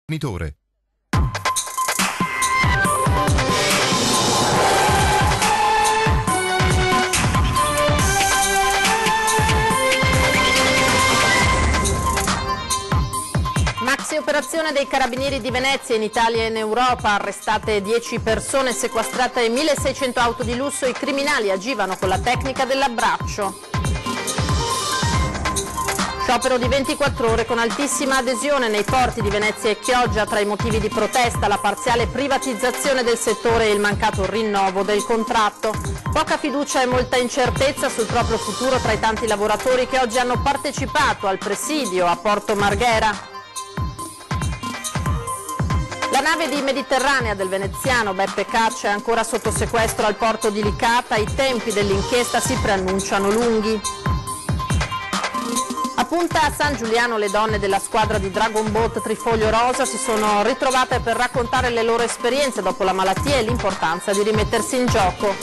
Fornitore. Maxi operazione dei Carabinieri di Venezia in Italia e in Europa, arrestate 10 persone, sequestrate 1600 auto di lusso, i criminali agivano con la tecnica dell'abbraccio. Sciopero di 24 ore con altissima adesione nei porti di Venezia e Chioggia, tra i motivi di protesta la parziale privatizzazione del settore e il mancato rinnovo del contratto. Poca fiducia e molta incertezza sul proprio futuro tra i tanti lavoratori che oggi hanno partecipato al presidio a Porto Marghera. La nave di Mediterranea del veneziano Beppe Caccia è ancora sotto sequestro al porto di Licata, i tempi dell'inchiesta si preannunciano lunghi. A Punta San Giuliano le donne della squadra di Dragon Boat Trifoglio Rosa si sono ritrovate per raccontare le loro esperienze dopo la malattia e l'importanza di rimettersi in gioco.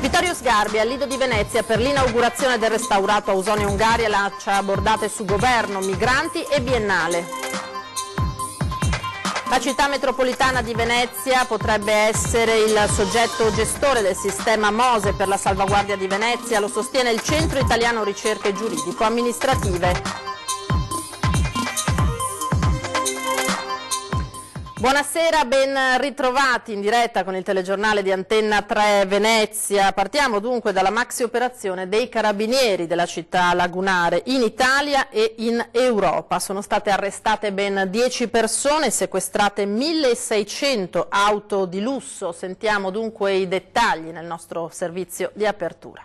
Vittorio Sgarbi al Lido di Venezia per l'inaugurazione del restaurato Ausonia Ungaria lancia abbordate su governo, migranti e biennale. La città metropolitana di Venezia potrebbe essere il soggetto gestore del sistema MOSE per la salvaguardia di Venezia, lo sostiene il Centro Italiano Ricerche Giuridico-Amministrative. Buonasera, ben ritrovati in diretta con il telegiornale di Antenna 3 Venezia. Partiamo dunque dalla maxi operazione dei Carabinieri della città lagunare in Italia e in Europa. Sono state arrestate ben 10 persone, sequestrate 1600 auto di lusso. Sentiamo dunque i dettagli nel nostro servizio di apertura.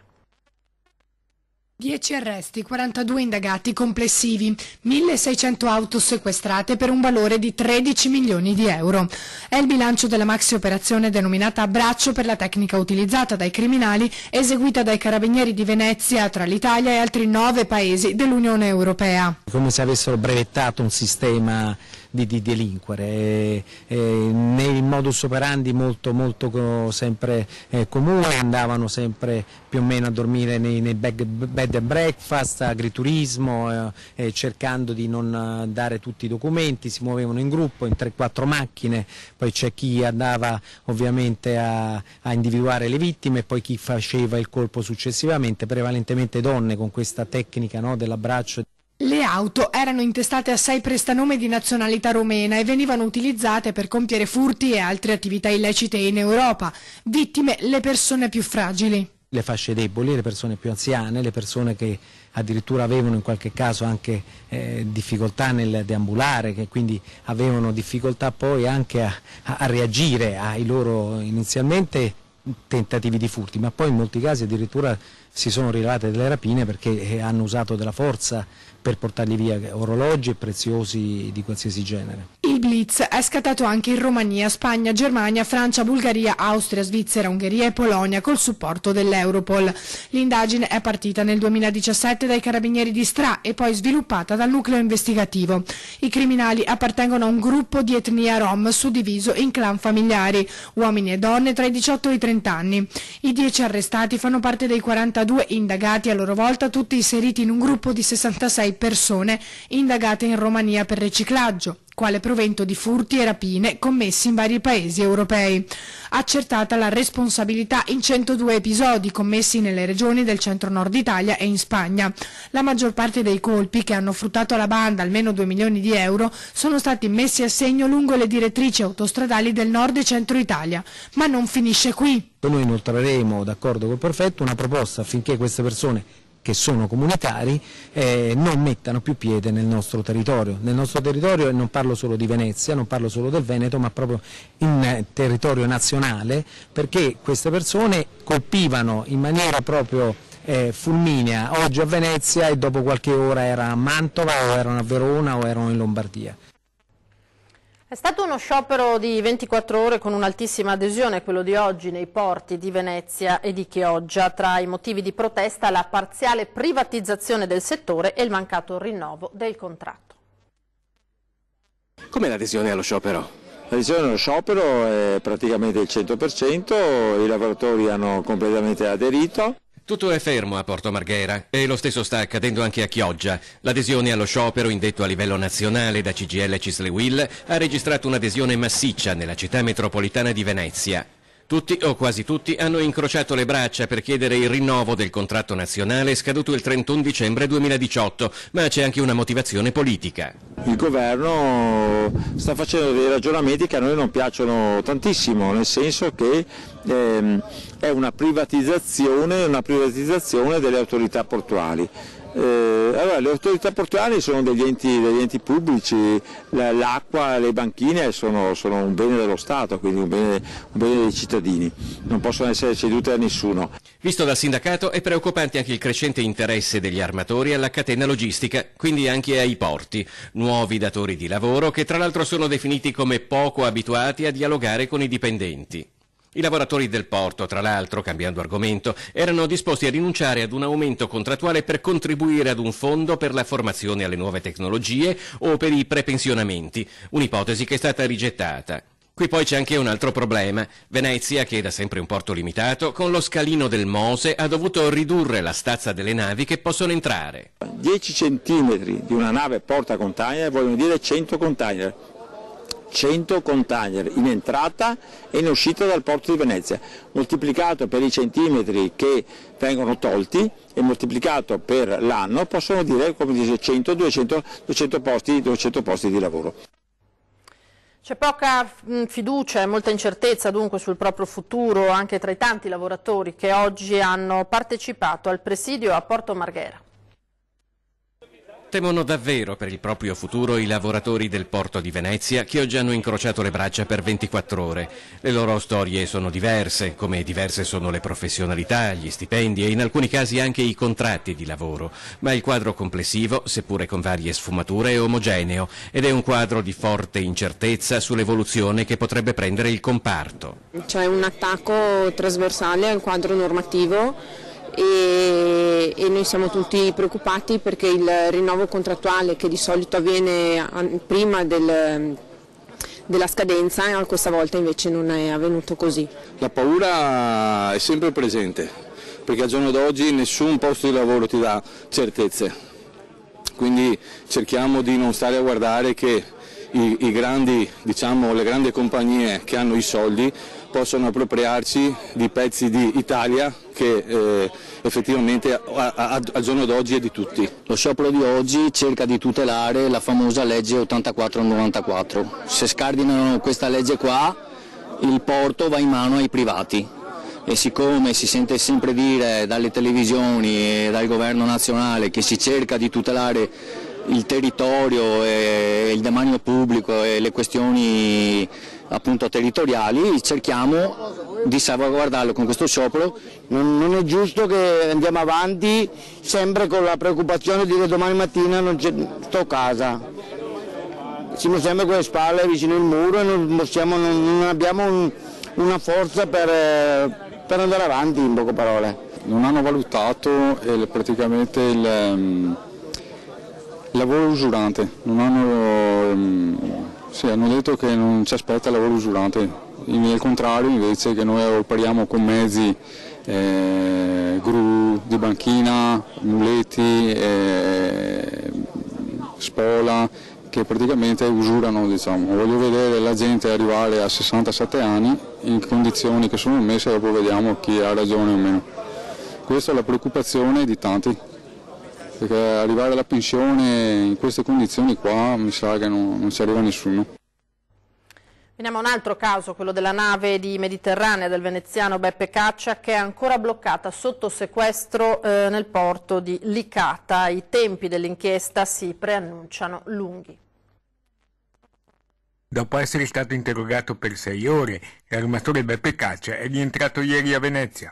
10 arresti, 42 indagati complessivi, 1600 auto sequestrate per un valore di 13 milioni di euro. È il bilancio della maxi operazione denominata Abbraccio per la tecnica utilizzata dai criminali, eseguita dai Carabinieri di Venezia tra l'Italia e altri 9 paesi dell'Unione Europea. Come se avessero brevettato un sistema di delinquere, nel modus operandi molto sempre comune, andavano sempre più o meno a dormire nei bed and breakfast, agriturismo, cercando di non dare tutti i documenti, si muovevano in gruppo, in 3-4 macchine, poi c'è chi andava ovviamente a individuare le vittime e poi chi faceva il colpo successivamente, prevalentemente donne con questa tecnica, no, dell'abbraccio. Le auto erano intestate a 6 prestanome di nazionalità romena e venivano utilizzate per compiere furti e altre attività illecite in Europa. Vittime le persone più fragili. Le fasce deboli, le persone più anziane, le persone che addirittura avevano in qualche caso anche difficoltà nel deambulare, che quindi avevano difficoltà poi anche a reagire ai loro inizialmente tentativi di furti, ma poi in molti casi addirittura si sono rivelate delle rapine perché hanno usato della forza per portargli via orologi e preziosi di qualsiasi genere. Il blitz è scattato anche in Romania, Spagna, Germania, Francia, Bulgaria, Austria, Svizzera, Ungheria e Polonia col supporto dell'Europol. L'indagine è partita nel 2017 dai Carabinieri di Stra e poi sviluppata dal nucleo investigativo. I criminali appartengono a un gruppo di etnia rom suddiviso in clan familiari, uomini e donne tra i 18 e i 30 anni. I 10 arrestati fanno parte dei 42 indagati, a loro volta tutti inseriti in un gruppo di 66 persone indagate in Romania per riciclaggio, quale provento di furti e rapine commessi in vari paesi europei. Accertata la responsabilità in 102 episodi commessi nelle regioni del centro-nord Italia e in Spagna. La maggior parte dei colpi, che hanno fruttato alla banda almeno 2 milioni di euro, sono stati messi a segno lungo le direttrici autostradali del nord e centro Italia. Ma non finisce qui. Noi inoltreremo, d'accordo col prefetto, una proposta affinché queste persone che sono comunitari non mettano più piede nel nostro territorio. Nel nostro territorio, e non parlo solo di Venezia, non parlo solo del Veneto, ma proprio in territorio nazionale, perché queste persone colpivano in maniera proprio fulminea oggi a Venezia e dopo qualche ora era a Mantova o erano a Verona o erano in Lombardia. È stato uno sciopero di 24 ore con un'altissima adesione, quello di oggi nei porti di Venezia e di Chioggia, tra i motivi di protesta la parziale privatizzazione del settore e il mancato rinnovo del contratto. Com'è l'adesione allo sciopero? L'adesione allo sciopero è praticamente il 100%, i lavoratori hanno completamente aderito. Tutto è fermo a Porto Marghera e lo stesso sta accadendo anche a Chioggia. L'adesione allo sciopero indetto a livello nazionale da CGIL e CISL-UIL ha registrato un'adesione massiccia nella città metropolitana di Venezia. Tutti o quasi tutti hanno incrociato le braccia per chiedere il rinnovo del contratto nazionale scaduto il 31 dicembre 2018, ma c'è anche una motivazione politica. Il governo sta facendo dei ragionamenti che a noi non piacciono tantissimo, nel senso che è una privatizzazione delle autorità portuali. Allora, le autorità portuali sono degli enti pubblici, l'acqua, le banchine sono un bene dello Stato, quindi un bene dei cittadini, non possono essere cedute a nessuno. Visto dal sindacato è preoccupante anche il crescente interesse degli armatori alla catena logistica, quindi anche ai porti, nuovi datori di lavoro che tra l'altro sono definiti come poco abituati a dialogare con i dipendenti. I lavoratori del porto, tra l'altro, cambiando argomento, erano disposti a rinunciare ad un aumento contrattuale per contribuire ad un fondo per la formazione alle nuove tecnologie o per i prepensionamenti, un'ipotesi che è stata rigettata. Qui poi c'è anche un altro problema. Venezia, che è da sempre un porto limitato, con lo scalino del Mose ha dovuto ridurre la stazza delle navi che possono entrare. 10 centimetri di una nave porta container vogliono dire 100 container. 100 container in entrata e in uscita dal porto di Venezia, moltiplicato per i centimetri che vengono tolti e moltiplicato per l'anno possono dire, come dice, 100, 200 posti di lavoro. C'è poca fiducia e molta incertezza dunque sul proprio futuro anche tra i tanti lavoratori che oggi hanno partecipato al presidio a Porto Marghera. Temono davvero per il proprio futuro i lavoratori del porto di Venezia che oggi hanno incrociato le braccia per 24 ore. Le loro storie sono diverse, come diverse sono le professionalità, gli stipendi e in alcuni casi anche i contratti di lavoro. Ma il quadro complessivo, seppure con varie sfumature, è omogeneo ed è un quadro di forte incertezza sull'evoluzione che potrebbe prendere il comparto. C'è un attacco trasversale al quadro normativo e noi siamo tutti preoccupati perché il rinnovo contrattuale che di solito avviene prima della scadenza questa volta invece non è avvenuto così. La paura è sempre presente perché al giorno d'oggi nessun posto di lavoro ti dà certezze, quindi cerchiamo di non stare a guardare che i grandi, diciamo, le grandi compagnie che hanno i soldi possono appropriarci di pezzi di Italia che effettivamente al giorno d'oggi è di tutti. Lo sciopero di oggi cerca di tutelare la famosa legge 84-94. Se scardinano questa legge qua, il porto va in mano ai privati e siccome si sente sempre dire dalle televisioni e dal governo nazionale che si cerca di tutelare il territorio e il demanio pubblico e le questioni appunto territoriali, cerchiamo di salvaguardarlo con questo sciopero. Non è giusto che andiamo avanti sempre con la preoccupazione di dire domani mattina sto a casa. Siamo sempre con le spalle vicino al muro e non abbiamo una forza per andare avanti, in poche parole. Non hanno valutato praticamente il lavoro usurante, hanno detto che non ci aspetta lavoro usurante, al contrario invece che noi operiamo con mezzi, gru di banchina, muletti, spola, che praticamente usurano, diciamo. Voglio vedere la gente arrivare a 67 anni in condizioni che sono messe e dopo vediamo chi ha ragione o meno. Questa è la preoccupazione di tanti. Perché arrivare alla pensione in queste condizioni qua mi sa che non ci arriva nessuno. Veniamo a un altro caso, quello della nave di Mediterranea del veneziano Beppe Caccia, che è ancora bloccata sotto sequestro nel porto di Licata. I tempi dell'inchiesta si preannunciano lunghi. Dopo essere stato interrogato per 6 ore, l'armatore Beppe Caccia è rientrato ieri a Venezia.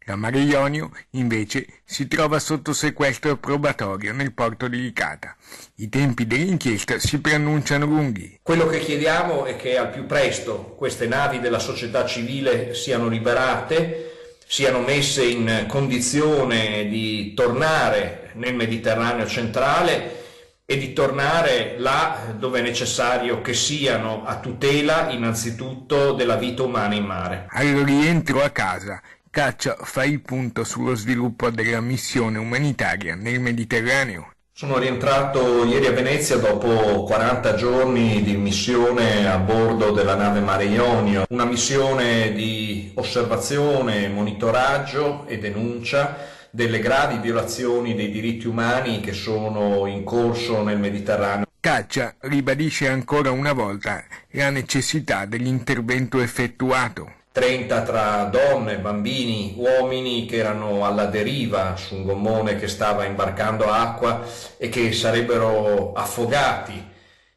La Mare Ionio, invece, si trova sotto sequestro probatorio nel porto di Licata. I tempi dell'inchiesta si preannunciano lunghi. Quello che chiediamo è che al più presto queste navi della società civile siano liberate, siano messe in condizione di tornare nel Mediterraneo centrale e di tornare là dove è necessario che siano, a tutela innanzitutto della vita umana in mare. Al rientro a casa, Caccia fa il punto sullo sviluppo della missione umanitaria nel Mediterraneo. Sono rientrato ieri a Venezia dopo 40 giorni di missione a bordo della nave Mare Ionio, una missione di osservazione, monitoraggio e denuncia delle gravi violazioni dei diritti umani che sono in corso nel Mediterraneo. Caccia ribadisce ancora una volta la necessità dell'intervento effettuato. 30 tra donne, bambini, uomini che erano alla deriva su un gommone che stava imbarcando acqua e che sarebbero affogati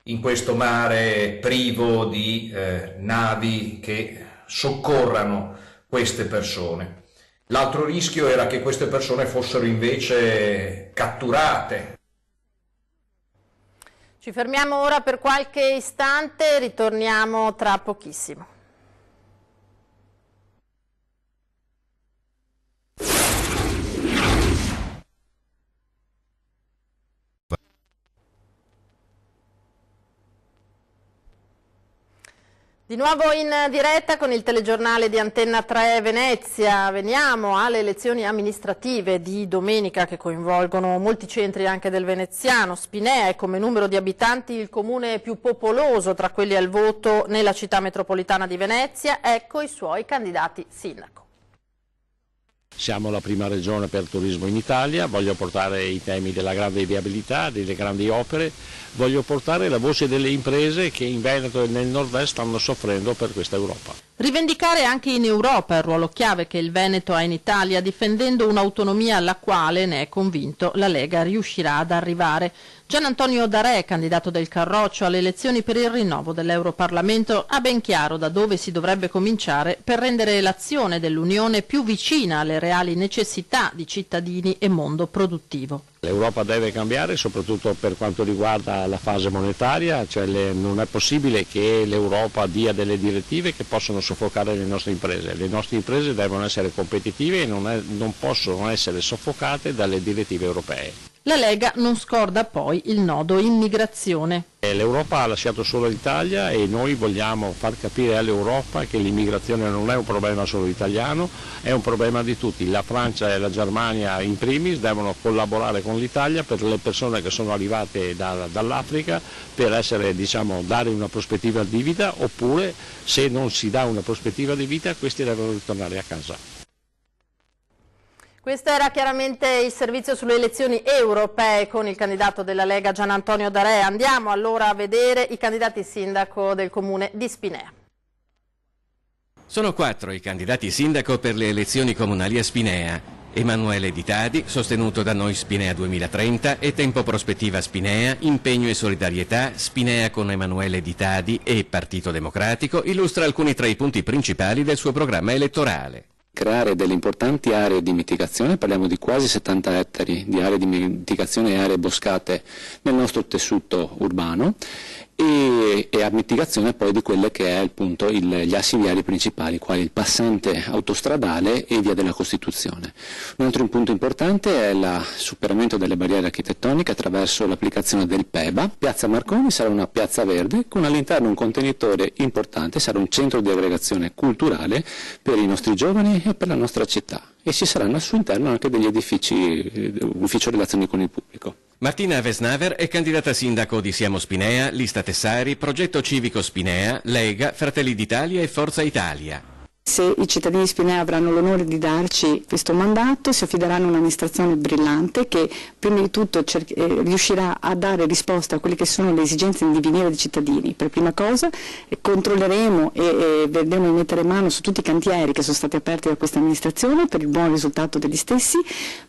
in questo mare privo di navi che soccorrano queste persone. L'altro rischio era che queste persone fossero invece catturate. Ci fermiamo ora per qualche istante, ritorniamo tra pochissimo. Di nuovo in diretta con il telegiornale di Antenna 3 Venezia. Veniamo alle elezioni amministrative di domenica che coinvolgono molti centri anche del veneziano. Spinea è come numero di abitanti il comune più popoloso tra quelli al voto nella città metropolitana di Venezia. Ecco i suoi candidati sindaco. Siamo la prima regione per turismo in Italia, voglio portare i temi della grande viabilità, delle grandi opere, voglio portare la voce delle imprese che in Veneto e nel nord-est stanno soffrendo per questa Europa. Rivendicare anche in Europa il ruolo chiave che il Veneto ha in Italia, difendendo un'autonomia alla quale, ne è convinto, la Lega riuscirà ad arrivare. Gian Antonio Darè, candidato del Carroccio alle elezioni per il rinnovo dell'Europarlamento, ha ben chiaro da dove si dovrebbe cominciare per rendere l'azione dell'Unione più vicina alle reali necessità di cittadini e mondo produttivo. L'Europa deve cambiare soprattutto per quanto riguarda la fase monetaria, cioè non è possibile che l'Europa dia delle direttive che possono soffocare le nostre imprese. Le nostre imprese devono essere competitive e non possono essere soffocate dalle direttive europee. La Lega non scorda poi il nodo immigrazione. L'Europa ha lasciato solo l'Italia e noi vogliamo far capire all'Europa che l'immigrazione non è un problema solo italiano, è un problema di tutti. La Francia e la Germania in primis devono collaborare con l'Italia per le persone che sono arrivate dall'Africa per dare una prospettiva di vita, oppure se non si dà una prospettiva di vita questi devono ritornare a casa. Questo era chiaramente il servizio sulle elezioni europee con il candidato della Lega Gian Antonio Darè. Andiamo allora a vedere i candidati sindaco del comune di Spinea. Sono 4 i candidati sindaco per le elezioni comunali a Spinea. Emanuele Di Tadi, sostenuto da Noi Spinea 2030 e Tempo Prospettiva Spinea, Impegno e Solidarietà, Spinea con Emanuele Di Tadi e Partito Democratico, illustra alcuni tra i punti principali del suo programma elettorale. Creare delle importanti aree di mitigazione, parliamo di quasi 70 ettari di aree di mitigazione e aree boscate nel nostro tessuto urbano e a mitigazione poi di quelle che è appunto gli assi viari principali, quali il passante autostradale e via della Costituzione. Un altro punto importante è il superamento delle barriere architettoniche attraverso l'applicazione del PEBA. Piazza Marconi sarà una piazza verde con all'interno un contenitore importante, sarà un centro di aggregazione culturale per i nostri giovani e per la nostra città, e ci saranno al suo interno anche degli edifici, ufficio relazioni con il pubblico. Martina Vesnaver è candidata sindaco di Siamo Spinea, Lista Tessari, Progetto Civico Spinea, Lega, Fratelli d'Italia e Forza Italia. Se i cittadini di Spinea avranno l'onore di darci questo mandato, si affideranno a un'amministrazione brillante che prima di tutto riuscirà a dare risposta a quelle che sono le esigenze di divenire dei cittadini. Per prima cosa controlleremo e vedremo di mettere mano su tutti i cantieri che sono stati aperti da questa amministrazione per il buon risultato degli stessi,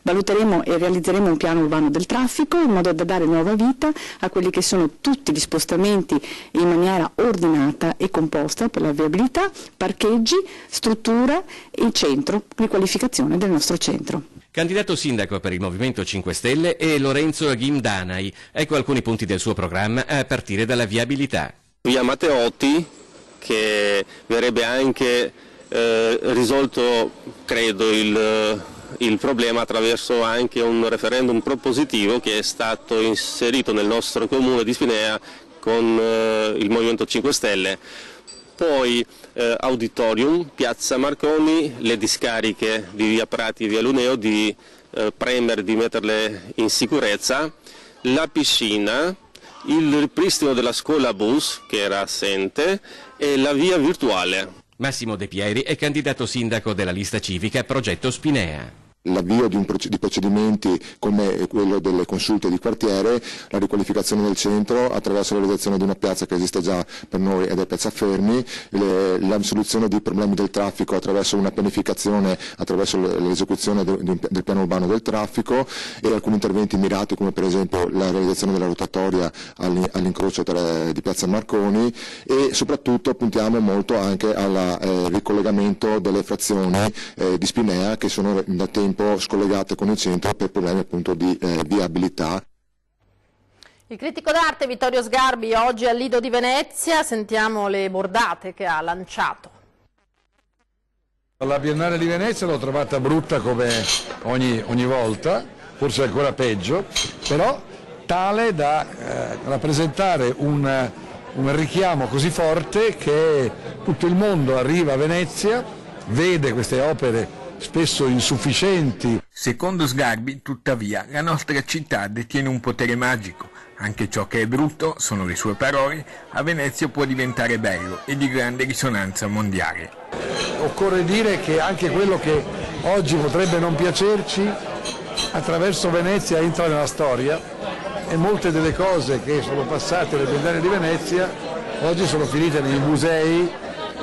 valuteremo e realizzeremo un piano urbano del traffico in modo da dare nuova vita a quelli che sono tutti gli spostamenti in maniera ordinata e composta per la viabilità, parcheggi, struttura e il centro, riqualificazione del nostro centro. Candidato sindaco per il Movimento 5 Stelle è Lorenzo Ghimdanai. Ecco alcuni punti del suo programma a partire dalla viabilità. Via Matteotti, che verrebbe anche risolto, credo, il problema attraverso anche un referendum propositivo che è stato inserito nel nostro comune di Spinea con il Movimento 5 Stelle. poi Auditorium, Piazza Marconi, le discariche di via Prati e via Luneo di premere di metterle in sicurezza, la piscina, il ripristino della scuola bus che era assente e la via virtuale. Massimo De Pieri è candidato sindaco della lista civica Progetto Spinea. L'avvio di procedimenti come quello delle consulte di quartiere, la riqualificazione del centro attraverso la realizzazione di una piazza che esiste già per noi ed è Piazza Fermi, la soluzione dei problemi del traffico attraverso una pianificazione, attraverso l'esecuzione del piano urbano del traffico e alcuni interventi mirati come per esempio la realizzazione della rotatoria all'incrocio di Piazza Marconi e soprattutto puntiamo molto anche al ricollegamento delle frazioni di Spinea che sono da tempo scollegate con il centro per problemi appunto di viabilità. Il critico d'arte Vittorio Sgarbi oggi al Lido di Venezia, sentiamo le bordate che ha lanciato. La Biennale di Venezia l'ho trovata brutta come ogni volta, forse ancora peggio, però tale da rappresentare un richiamo così forte che tutto il mondo arriva a Venezia, vede queste opere spesso insufficienti. Secondo Sgarbi, tuttavia, la nostra città detiene un potere magico. Anche ciò che è brutto, sono le sue parole, a Venezia può diventare bello e di grande risonanza mondiale. Occorre dire che anche quello che oggi potrebbe non piacerci, attraverso Venezia entra nella storia e molte delle cose che sono passate alle Biennali di Venezia oggi sono finite nei musei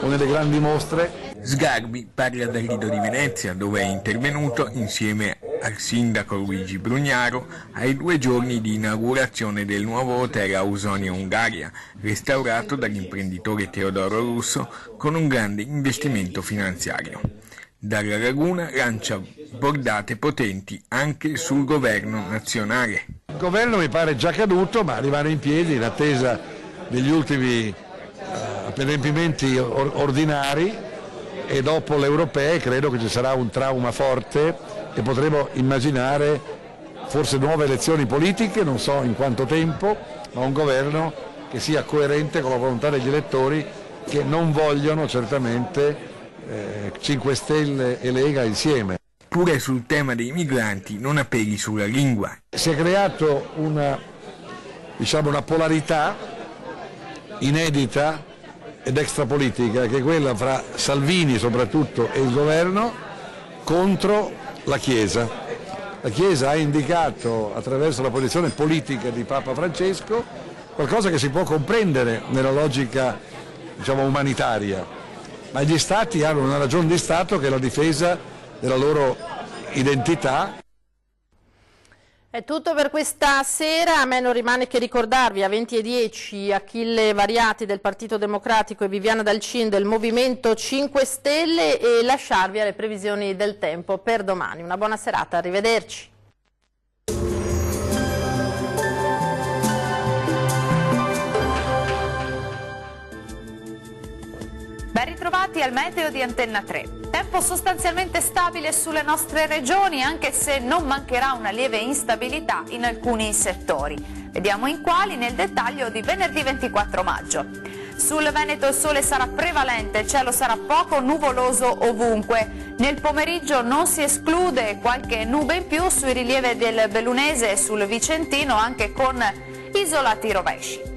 o nelle grandi mostre. Sgarbi parla del Lido di Venezia, dove è intervenuto insieme al sindaco Luigi Brugnaro ai 2 giorni di inaugurazione del nuovo hotel Ausonia Ungaria, restaurato dall'imprenditore Teodoro Russo con un grande investimento finanziario. Dalla laguna lancia bordate potenti anche sul governo nazionale. Il governo mi pare già caduto, ma rimane in piedi in attesa degli ultimi adempimenti ordinari. E dopo le europee credo che ci sarà un trauma forte e potremo immaginare forse nuove elezioni politiche, non so in quanto tempo, ma un governo che sia coerente con la volontà degli elettori che non vogliono certamente 5 Stelle e Lega insieme. Pure sul tema dei migranti non appelli sulla lingua. Si è creato una polarità inedita ed extrapolitica, che è quella fra Salvini soprattutto e il governo contro la Chiesa. La Chiesa ha indicato attraverso la posizione politica di Papa Francesco qualcosa che si può comprendere nella logica umanitaria, ma gli Stati hanno una ragione di Stato che è la difesa della loro identità. È tutto per questa sera, a me non rimane che ricordarvi a 20:10 Achille Variati del Partito Democratico e Viviana Dalcin del Movimento 5 Stelle e lasciarvi alle previsioni del tempo per domani. Una buona serata, arrivederci. Ben ritrovati al meteo di Antenna 3. Tempo sostanzialmente stabile sulle nostre regioni, anche se non mancherà una lieve instabilità in alcuni settori. Vediamo in quali nel dettaglio di venerdì 24 maggio. Sul Veneto il sole sarà prevalente, il cielo sarà poco nuvoloso ovunque. Nel pomeriggio non si esclude qualche nube in più sui rilievi del Bellunese e sul Vicentino, anche con isolati rovesci.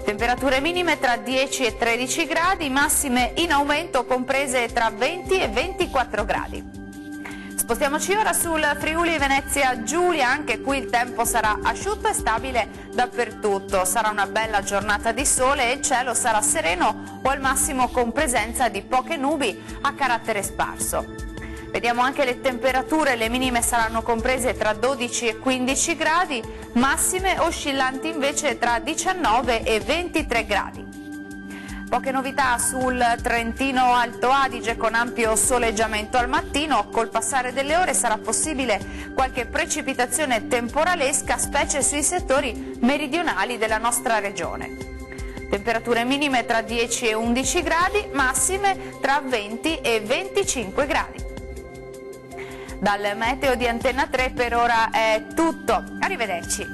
Temperature minime tra 10 e 13 gradi, massime in aumento comprese tra 20 e 24 gradi. Spostiamoci ora sul Friuli Venezia Giulia, anche qui il tempo sarà asciutto e stabile dappertutto. Sarà una bella giornata di sole e il cielo sarà sereno o al massimo con presenza di poche nubi a carattere sparso. Vediamo anche le temperature, le minime saranno comprese tra 12 e 15 gradi, massime oscillanti invece tra 19 e 23 gradi. Poche novità sul Trentino Alto Adige con ampio soleggiamento al mattino, col passare delle ore sarà possibile qualche precipitazione temporalesca, specie sui settori meridionali della nostra regione. Temperature minime tra 10 e 11 gradi, massime tra 20 e 25 gradi. Dal meteo di Antenna 3 per ora è tutto, arrivederci.